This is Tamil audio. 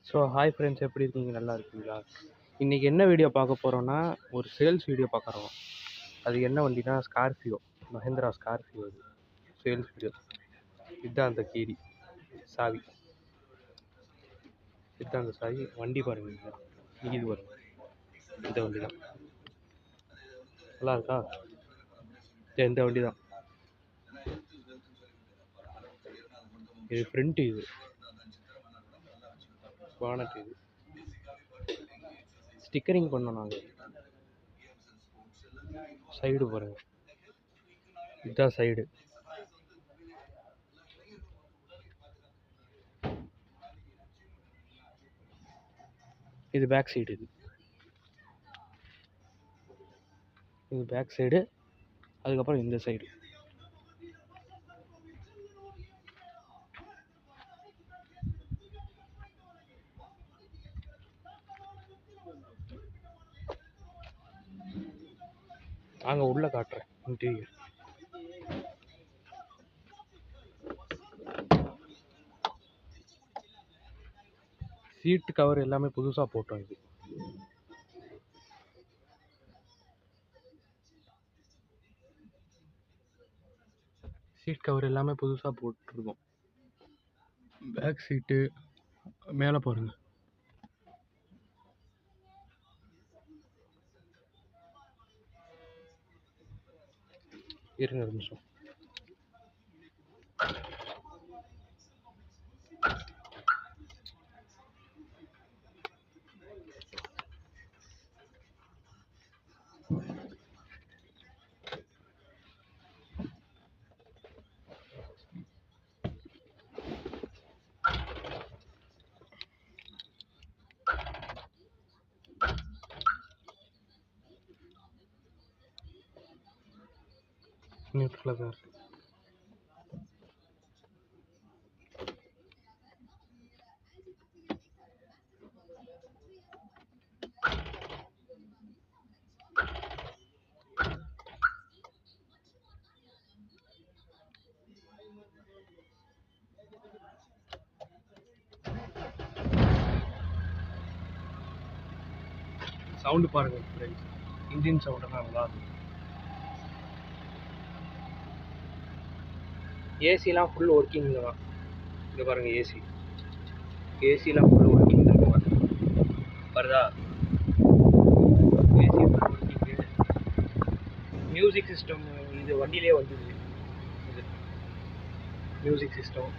ஸோ ஹாய் ஃப்ரெண்ட்ஸ், எப்படி இருக்கீங்க? நல்லா இருக்கீங்களா? இன்றைக்கி என்ன வீடியோ பார்க்க போகிறோன்னா, ஒரு சேல்ஸ் வீடியோ பார்க்குறோம். அது என்ன வண்டினா ஸ்கார்பியோ, மஹேந்திரா ஸ்கார்பியோ. அது சேல்ஸ் வீடியோ. இதுதான் அந்த கீரி சாவி. இதுதான் அந்த சாவி. வண்டி பாருங்கள், இது பாருங்கள். இந்த வண்டி தான் நல்லா இருக்கா? இந்த வண்டி தான். இது ஃப்ரண்ட், இது பானட், இது ஸ்டிக்கரிங் பண்ணோம் நாங்கள். சைடு பாருங்கள், இதுதான் சைடு. இது பேக் சைடு. இது பேக் சைடு. அதுக்கப்புறம் இந்த சைடு. நாங்கள் உள்ளே காட்டுறேன் இன்டீரியர். சீட்டு கவர் எல்லாமே புதுசாக போட்டோம். இது சீட் கவர் எல்லாமே புதுசாக போட்டிருக்கோம். பேக் சீட்டு மேலே பாருங்கள். இருங்க ஒரு நிமிஷம். நியூட்ரலாக தான் இருக்கு. சவுண்டு பாருங்கள் ஃப்ரெண்ட்ஸ், இன்ஜின் சவுண்டெல்லாம் நல்லா இருக்கும். ஏசிலாம் ஃபுல் ஒர்க்கிங்கில் தான். இங்கே பாருங்கள், ஏசிலாம் ஃபுல் ஒர்க்கிங் தான் வருதா? AC full working. Music system இது வண்டியிலே வந்துடுது. இது மியூசிக் சிஸ்டம்.